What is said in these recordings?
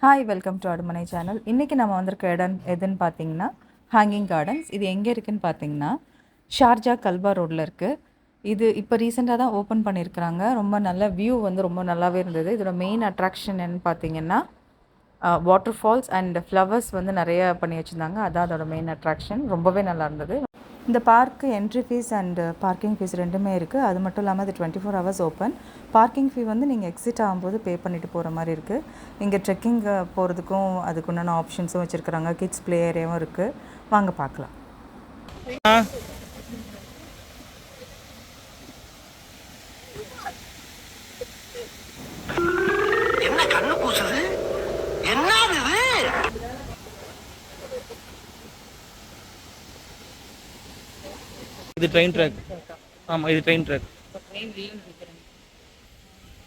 Hi, welcome to Adumanai channel. இன்றைக்கி நம்ம வந்திருக்க இடம் எதுன்னு பார்த்தீங்கன்னா ஹேங்கிங் கார்டன்ஸ். இது எங்கே இருக்குதுன்னு பார்த்தீங்கன்னா ஷார்ஜா கல்பா ரோட்டில் இருக்குது. இது இப்போ ரீசெண்டாக தான் ஓப்பன் பண்ணியிருக்கிறாங்க. ரொம்ப நல்ல வியூ வந்து ரொம்ப நல்லாவே இருந்தது. இதோட மெயின் அட்ராக்ஷன் என்னன்னு பார்த்தீங்கன்னா வாட்டர் ஃபால்ஸ் அண்ட் ஃப்ளவர்ஸ் வந்து நிறைய பண்ணி வச்சுருந்தாங்க. அதான் அதோட மெயின் அட்ராக்ஷன். ரொம்பவே நல்லா இருந்தது. இந்த park entry fees and parking fees ரெண்டுமே இருக்குது. அது மட்டும் இல்லாமல் அது 24 hours ஓப்பன். பார்க்கிங் ஃபீ வந்து நீங்கள் எக்ஸிட் ஆகும்போது பே பண்ணிவிட்டு போகிற மாதிரி இருக்குது. இங்கே ட்ரெக்கிங் போகிறதுக்கும் அதுக்குண்டான ஆப்ஷன்ஸும் வச்சுருக்குறாங்க. கிட்ஸ் ப்ளே ஏரியாவும் இருக்குது. வாங்க பார்க்கலாம். என்ன கண்ணு கூசுது? என்ன இது ட்ரெயின் ட்ராக். ஆமாம், இது ட்ரெயின் ட்ராக்.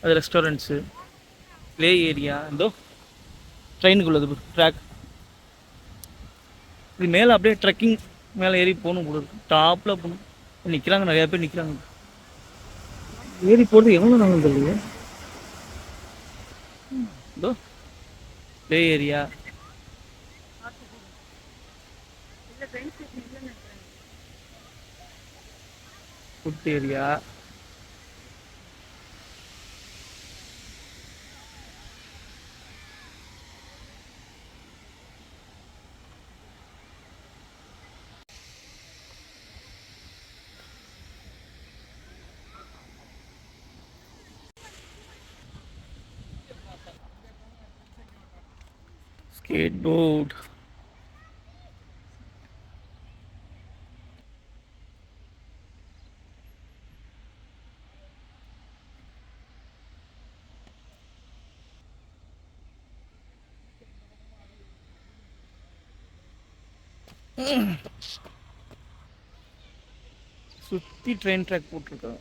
அது ரெஸ்டாரண்ட்ஸு, ப்ளே ஏரியா, இதோ ட்ரெயினுக்குள்ளது ட்ராக். இது மேலே அப்படியே ட்ரெக்கிங் மேலே ஏறி போகணும் போல இருக்கு. டாப்பில் போகணும். நிற்கிறாங்க, நிறையா பேர் நிற்கிறாங்க. ஏறி போகிறது எவ்வளோ நாங்கள் தெரியல. இதோ play area. Food area. Skateboard. சுற்றி ட்ரெயின் ட்ராக் போட்டிருக்காங்க.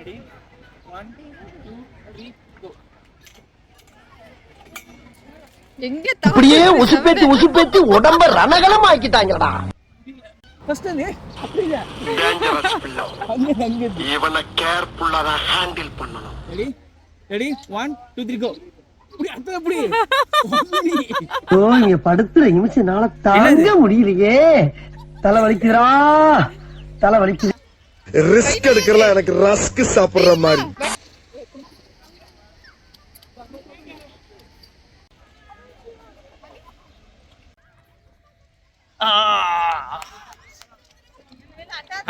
Ready? 1, 2, 3, go. இப்படியே உசுப்பேத்தி உடம்ப ரணகலம் ஆக்கிட்டாங்கடா. ஃபர்ஸ்ட் அது அப்படியே டேஞ்சரஸ் பிள்ளை. அங்க இவனை கேர்ஃபுல்லா தான் ஹேண்டில் பண்ணணும். ரெடி 1, 2, 3 கோ. அப்படி இங்க படுத்துற நிமிஷம்னால தாங்க முடியலையே. தலை வலிக்குதுடா, தலை வலிக்குது. ரிஸ்க் எடுக்கிறலாம் எனக்கு ரஸ்க் சாப்பிடுற மாதிரி.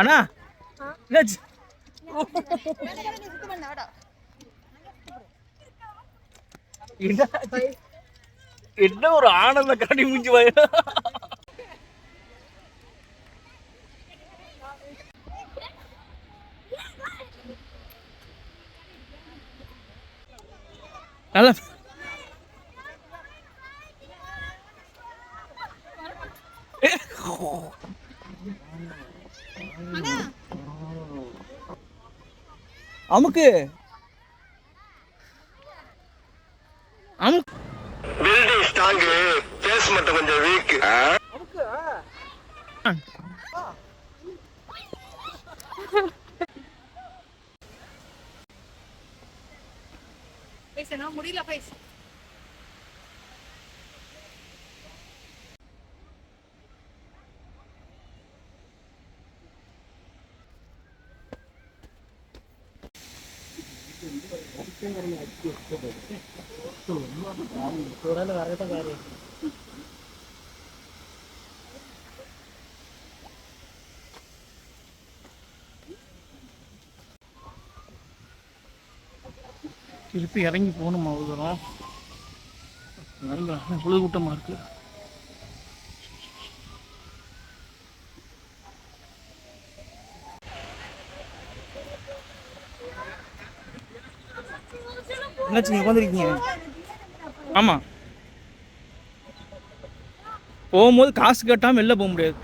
அண்ணா என்ன ஒரு ஆனந்த காட்டி முடிஞ்சு வாய. நல்லா அமுக்கு பில்டிங் ஸ்ட்ராங், பேஸ் மட்டும் கொஞ்சம் வீக். முடியல பைஸ். திருப்பி இறங்கி போகணுமா அவ்வளோ தூரம்? பொழுது கூட்டமாக இருக்கு. என்னாச்சு, நீங்கள் உட்காந்துருக்கீங்க? ஆமாம், போகும்போது காசு கட்டாமல் வெளில போக முடியாது.